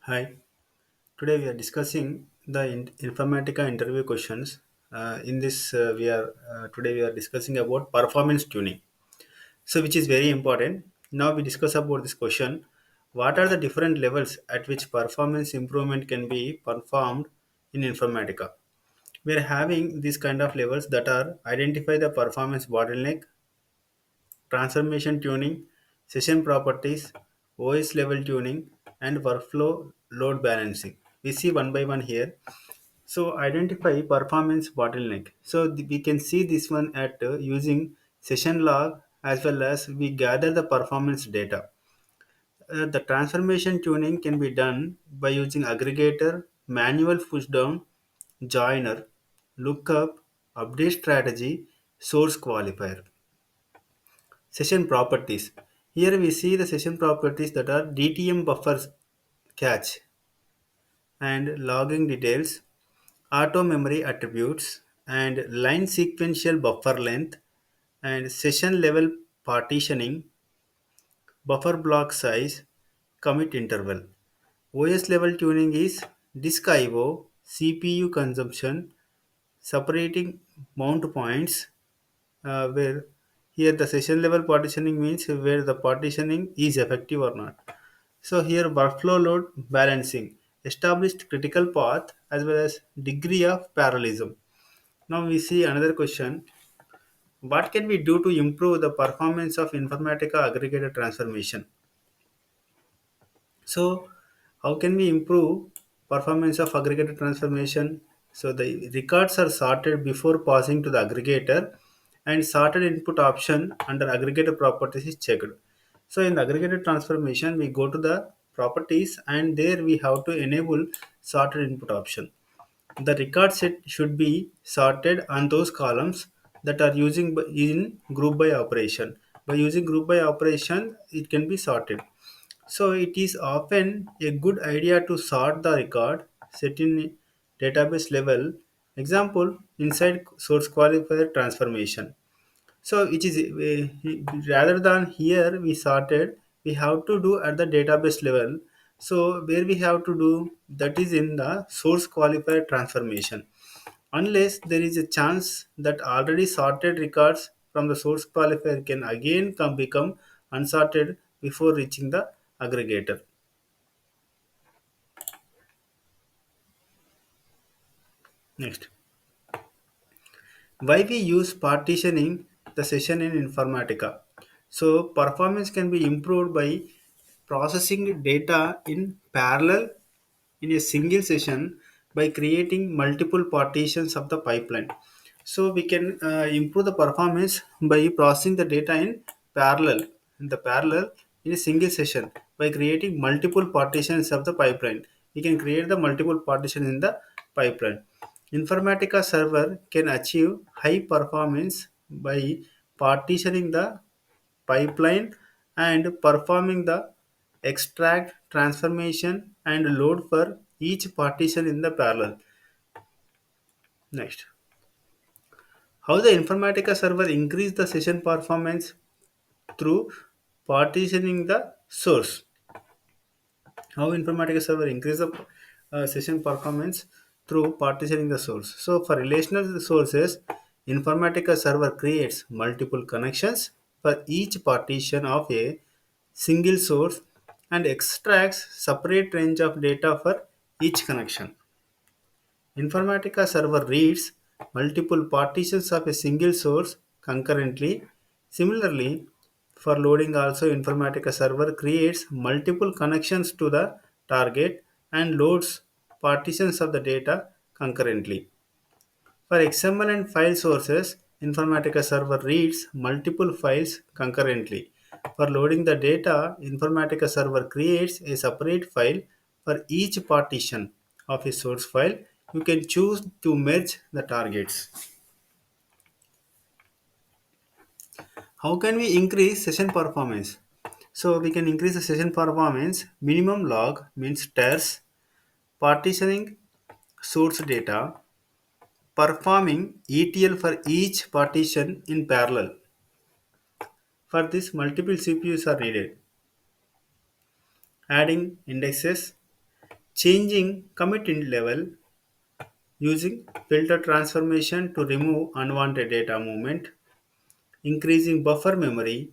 Hi, today we are discussing the Informatica interview questions. In this, we are today we are discussing about performance tuning. So, which is very important. Now we discuss about this question: what are the different levels at which performance improvement can be performed in Informatica? We are having these kind of levels that are identify the performance bottleneck, transformation tuning, session properties, OS level tuning, and workflow load balancing. We see one by one here. So identify performance bottleneck. So we can see this one at using session log as well as we gather the performance data. The transformation tuning can be done by using aggregator, manual pushdown, joiner, lookup, update strategy, source qualifier. Session properties. Here we see the session properties that are DTM buffers cache and logging details, auto memory attributes, and line sequential buffer length, and session level partitioning, buffer block size, commit interval. OS level tuning is disk IO, CPU consumption, separating mount points, where here the session level partitioning means where the partitioning is effective or not. So here workflow load balancing, established critical path as well as degree of parallelism. Now we see another question: what can we do to improve the performance of Informatica aggregator transformation? So, how can we improve performance of aggregator transformation? So, the records are sorted before passing to the aggregator, and sorted input option under aggregator properties is checked. So, in the aggregator transformation, we go to the properties and there we have to enable sorted input option. The record set should be sorted on those columns that are using in group by operation. By using group by operation, it can be sorted. So it is often a good idea to sort the record set in database level. Example, inside source qualifier transformation. So it is rather than here we sorted, we have to do at the database level. So where we have to do that is in the source qualifier transformation. Unless there is a chance that already sorted records from the source qualifier can again become unsorted before reaching the aggregator. Next, why we use partitioning the session in Informatica? So performance can be improved by processing data in parallel in a single session by creating multiple partitions of the pipeline. So we can improve the performance by processing the data parallel in the parallel in a single session by creating multiple partitions of the pipeline. We can create the multiple partitions in the pipeline. Informatica server can achieve high performance by partitioning the pipeline and performing the extract, transformation, and load for each partition in the parallel. Next, how the Informatica server increase the session performance through partitioning the source. How Informatica server increase the session performance through partitioning the source. So for relational sources, Informatica server creates multiple connections for each partition of a single source and extracts separate range of data for each connection. Informatica server reads multiple partitions of a single source concurrently. Similarly, for loading also Informatica server creates multiple connections to the target and loads partitions of the data concurrently. For XML and file sources, Informatica server reads multiple files concurrently. For loading the data, Informatica server creates a separate file for each partition of a source file. You can choose to merge the targets. How can we increase session performance? So we can increase the session performance. Minimum log means ters, partitioning source data, performing ETL for each partition in parallel. For this, multiple CPUs are needed. Adding indexes, changing commit in level using filter transformation to remove unwanted data movement, increasing buffer memory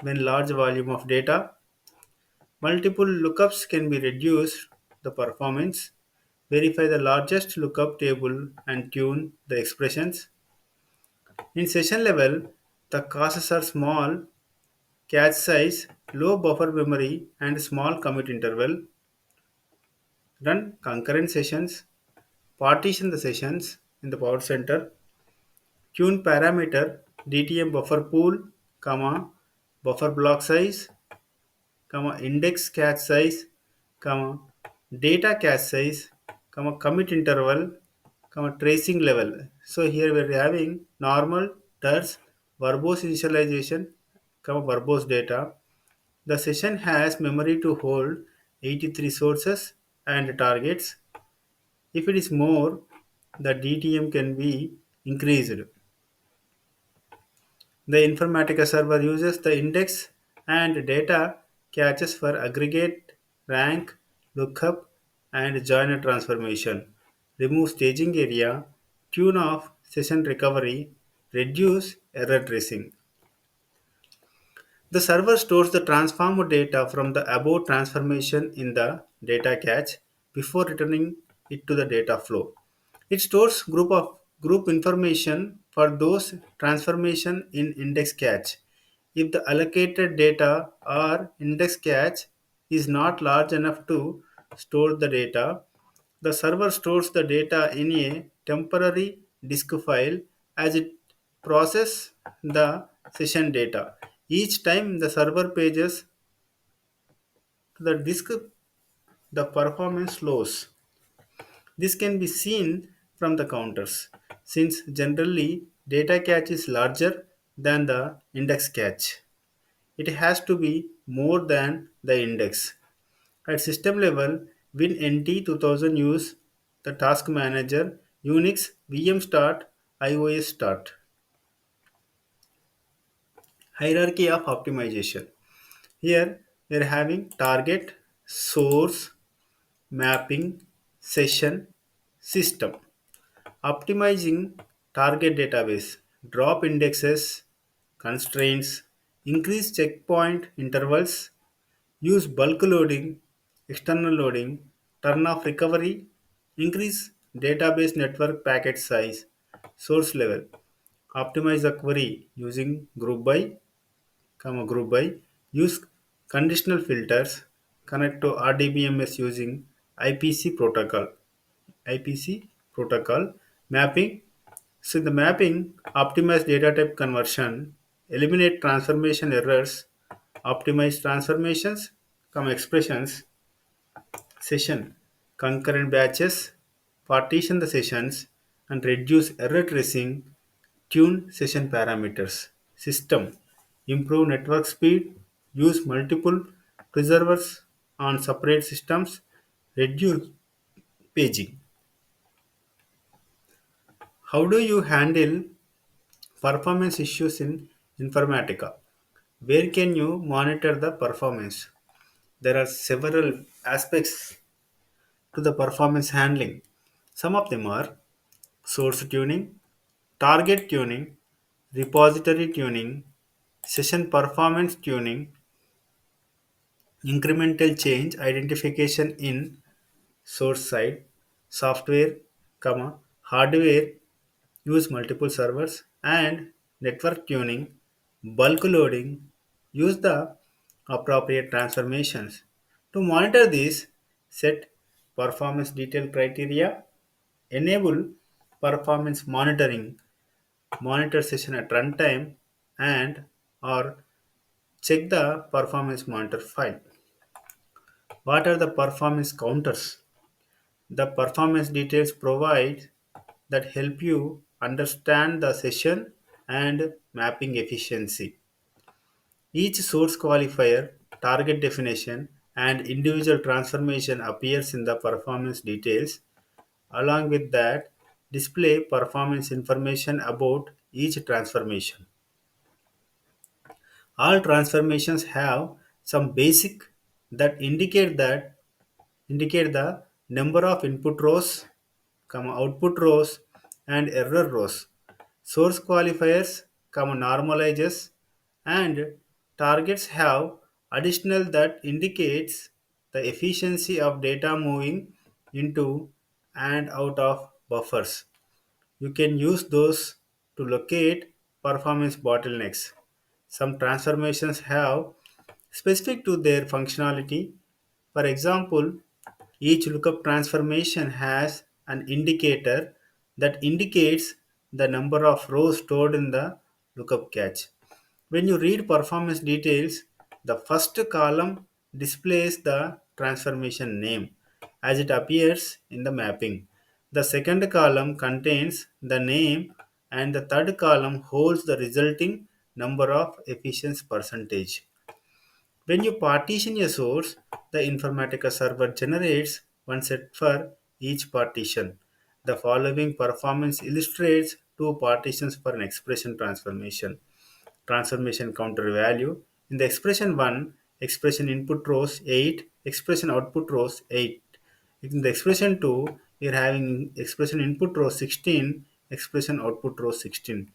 when large volume of data, multiple lookups can be reduced the performance, verify the largest lookup table and tune the expressions. In session level, the causes are small, cache size, low buffer memory, and small commit interval. Run concurrent sessions, partition the sessions in the power center, tune parameter DTM buffer pool, comma, buffer block size, comma, index cache size, comma, data cache size, comma, commit interval, comma, tracing level. So here we are having normal, ters, verbose initialization, comma, verbose data. The session has memory to hold 83 sources and targets. If it is more, the DTM can be increased. The Informatica server uses the index and data caches for aggregate, rank, lookup, and joiner transformation. Remove staging area, tune off session recovery, reduce error tracing. The server stores the transformed data from the above transformation in the data cache before returning it to the data flow. It stores group information for those transformation in index cache. If the allocated data or index cache is not large enough to store the data, the server stores the data in a temporary disk file as it processes the session data. Each time the server pages to the disk, the performance slows. This can be seen from the counters, since generally data cache is larger than the index cache. It has to be more than the index. At system level, WinNT 2000 use the task manager, Unix, VM start, IOS start. Hierarchy of optimization. Here we are having target, source, mapping, session, system. Optimizing target database, drop indexes, constraints, increase checkpoint intervals, use bulk loading, external loading, turn off recovery, increase database network packet size, source level. Optimize the query using group by, use conditional filters, connect to RDBMS using IPC protocol. IPC protocol mapping. So in the mapping, optimize data type conversion, eliminate transformation errors, optimize transformations, expressions, session, concurrent batches, partition the sessions, and reduce error tracing, tune session parameters. System, improve network speed, use multiple preservers on separate systems, reduce paging. How do you handle performance issues in Informatica? Where can you monitor the performance? There are several aspects to the performance handling. Some of them are source tuning, target tuning, repository tuning, session performance tuning, incremental change identification in source side, software, hardware, use multiple servers, and network tuning, bulk loading, use the appropriate transformations. To monitor this, set performance detail criteria, enable performance monitoring, monitor session at runtime, and or check the performance monitor file. What are the performance counters? The performance details provide that help you understand the session and mapping efficiency. Each source qualifier, target definition, and individual transformation appears in the performance details. Along with that, display performance information about each transformation. All transformations have some basic that indicate the number of input rows, comma, output rows, and error rows, source qualifiers, comma, normalizes, and targets have additional that indicates the efficiency of data moving into and out of buffers. You can use those to locate performance bottlenecks. Some transformations have specific to their functionality. For example, each lookup transformation has an indicator that indicates the number of rows stored in the lookup cache. When you read performance details, the first column displays the transformation name as it appears in the mapping. The second column contains the name and the third column holds the resulting number of efficiency percentage. When you partition a source, the Informatica server generates one set for each partition. The following performance illustrates two partitions for an expression transformation. Transformation counter value. In the expression 1, expression input rows 8, expression output rows 8. In the expression 2, we are having expression input row 16, expression output row 16.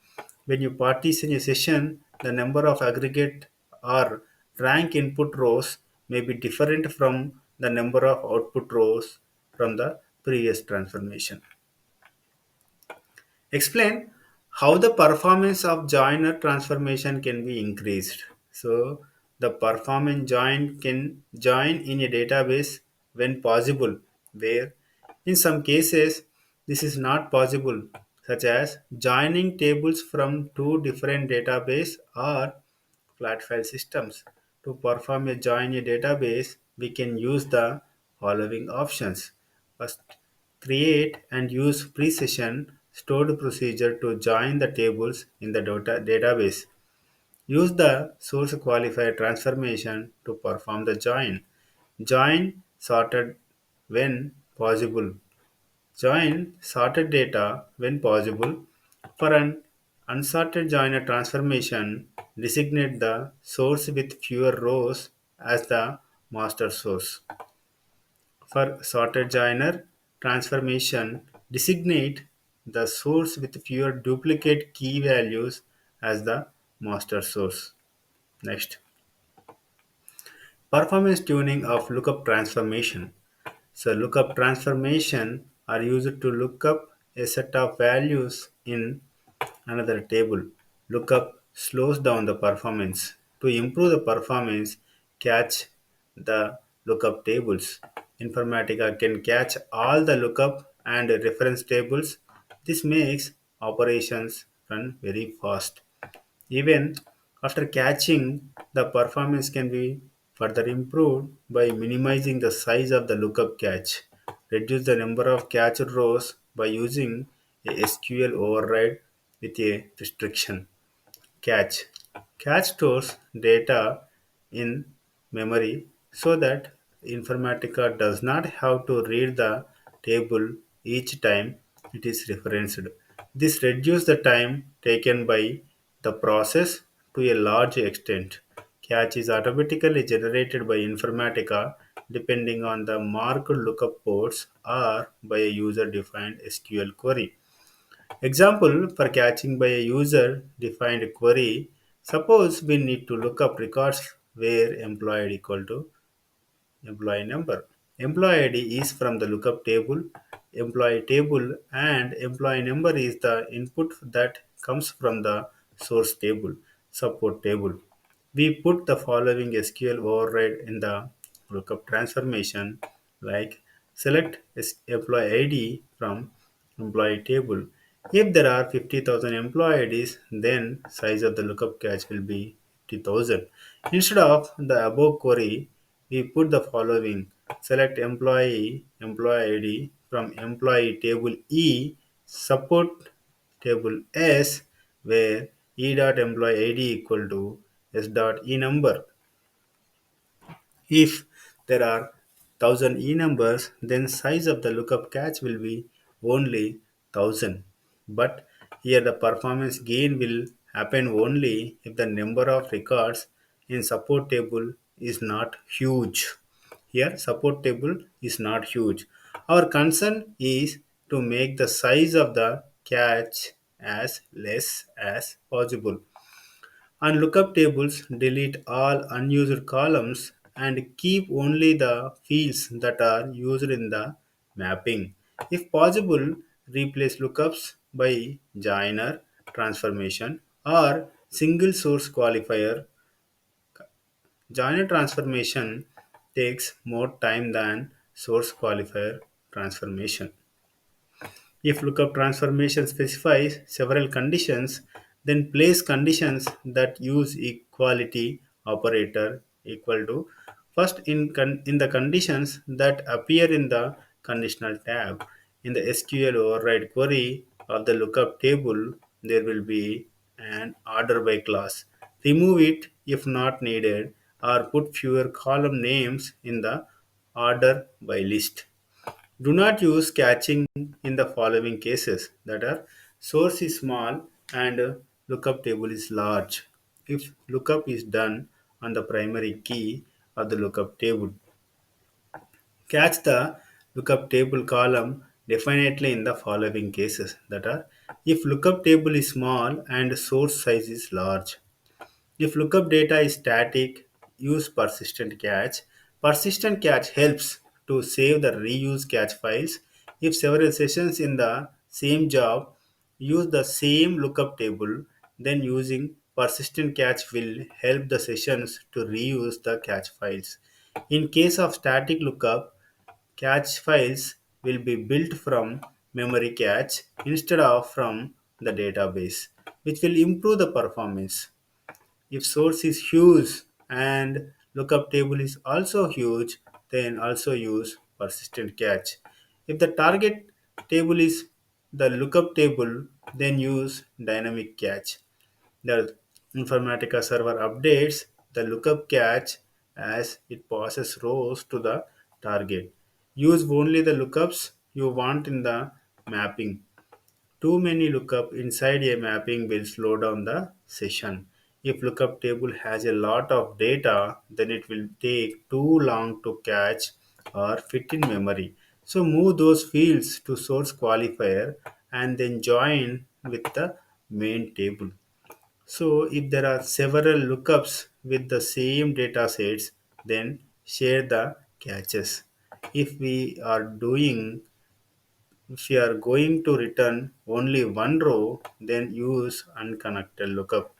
When you partition a session, the number of aggregate or rank input rows may be different from the number of output rows from the previous transformation. Explain how the performance of joiner transformation can be increased. So, the performance join can join in a database when possible, where in some cases this is not possible, such as joining tables from two different database or flat file systems. To perform a join a database, we can use the following options. First, create and use pre-session stored procedure to join the tables in the database. Use the source qualifier transformation to perform the join. Join sorted when possible. Join sorted data when possible. For an unsorted joiner transformation, designate the source with fewer rows as the master source. For sorted joiner transformation, designate the source with fewer duplicate key values as the master source. Next, performance tuning of lookup transformation. So lookup transformation are used to look up a set of values in another table. Lookup slows down the performance. To improve the performance, catch the lookup tables. Informatica can catch all the lookup and reference tables. This makes operations run very fast. Even after catching, the performance can be further improved by minimizing the size of the lookup catch. Reduce the number of catched rows by using a SQL override with a restriction. Catch. Catch stores data in memory so that Informatica does not have to read the table each time it is referenced. This reduces the time taken by the process to a large extent. Catch is automatically generated by Informatica depending on the marked lookup ports or by a user defined SQL query. Example for catching by a user defined query. Suppose we need to look up records where employee equal to employee number. Employee ID is from the lookup table, employee table, and employee number is the input that comes from the source table, support table. We put the following SQL override in the lookup transformation like select employee ID from employee table. If there are 50,000 employee IDs, then size of the lookup cache will be 50,000. Instead of the above query, we put the following select employee ID from employee table E support table S where E dot employee ID equal to S dot E number. If there are 1000 E numbers, then size of the lookup cache will be only 1000. But here the performance gain will happen only if the number of records in support table is not huge. Here support table is not huge. Our concern is to make the size of the cache as less as possible. On lookup tables, delete all unused columns and keep only the fields that are used in the mapping. If possible, replace lookups by joiner transformation or single source qualifier. Joiner transformation takes more time than source qualifier transformation. If lookup transformation specifies several conditions, then place conditions that use equality operator equal to first in the conditions that appear in the conditional tab. In the SQL override query of the lookup table, there will be an order by clause. Remove it if not needed or put fewer column names in the order by list. Do not use catching in the following cases that are source is small and lookup table is large. If lookup is done on the primary key of the lookup table, catch the lookup table column definitely in the following cases that are if lookup table is small and source size is large. If lookup data is static, use persistent catch. Persistent catch helps to save the reuse catch files. If several sessions in the same job use the same lookup table, then using persistent catch will help the sessions to reuse the catch files. In case of static lookup, catch files will be built from memory cache instead of from the database, which will improve the performance. If source is huge and lookup table is also huge, then also use persistent catch. If the target table is the lookup table, then use dynamic catch. The Informatica server updates the lookup catch as it passes rows to the target. Use only the lookups you want in the mapping. Too many lookup inside a mapping will slow down the session. If lookup table has a lot of data, then it will take too long to catch or fit in memory. So move those fields to source qualifier and then join with the main table. So if there are several lookups with the same data sets, then share the caches. If we are doing if you are going to return only one row, then use unconnected lookup.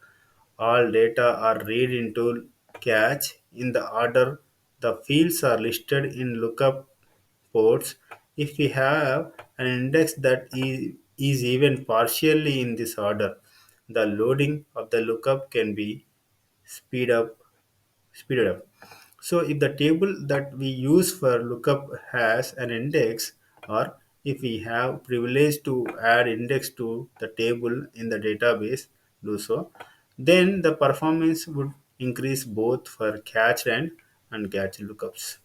All data are read into cache in the order the fields are listed in lookup ports. If we have an index that is even partially in this order, the loading of the lookup can be speed up speeded up. So if the table that we use for lookup has an index, or if we have privilege to add index to the table in the database, do so, then the performance would increase both for catch and uncatched lookups.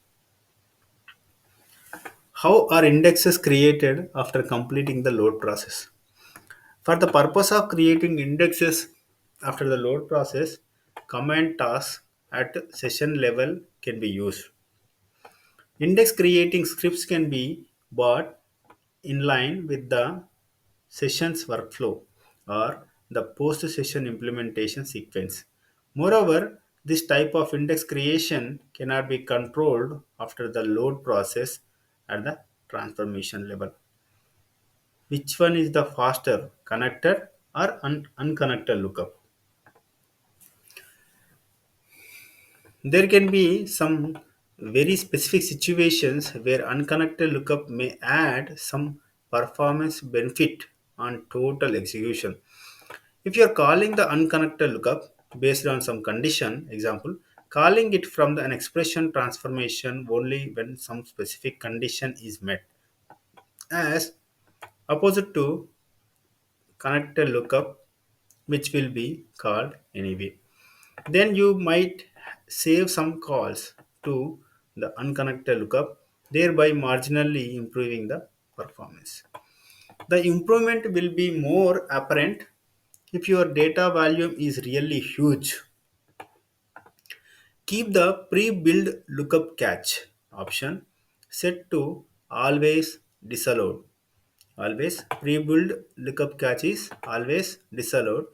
How are indexes created after completing the load process? For the purpose of creating indexes after the load process, command tasks at session level can be used. Index creating scripts can be bought in line with the session's workflow or the post session implementation sequence. Moreover, this type of index creation cannot be controlled after the load process at the transformation level. Which one is the faster, connected or unconnected lookup? There can be some very specific situations where unconnected lookup may add some performance benefit on total execution. If you are calling the unconnected lookup based on some condition, example, calling it from an expression transformation only when some specific condition is met, as opposite to connected lookup, which will be called anyway. Then you might save some calls to the unconnected lookup, thereby marginally improving the performance. The improvement will be more apparent if your data volume is really huge. Keep the pre-built lookup catch option set to always disallowed. Always pre-build lookup catch is always disallowed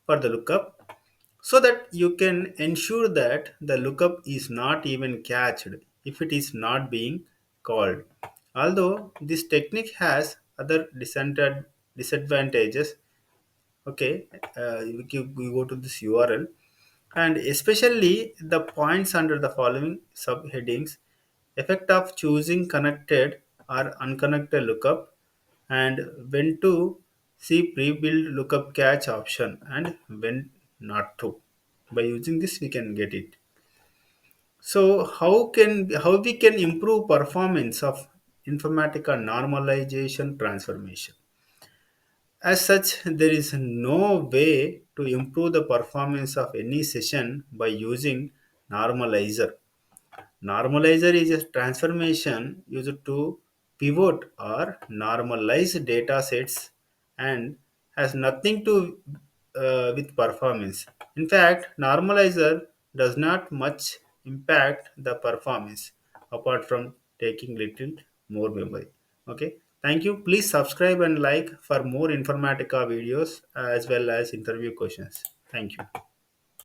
for the lookup, so that you can ensure that the lookup is not even catched if it is not being called. Although this technique has other disadvantages, okay, we go to this URL, and especially the points under the following subheadings: effect of choosing connected or unconnected lookup, and when to see pre-built lookup catch option, and when not to. By using this we can get it. So how we can improve performance of Informatica normalization transformation? As such, there is no way to improve the performance of any session by using normalizer. Normalizer is a transformation used to pivot or normalize data sets and has nothing to with performance. In fact, normalizer does not much impact the performance apart from taking little more memory. Okay, thank you. Please subscribe and like for more Informatica videos as well as interview questions. Thank you.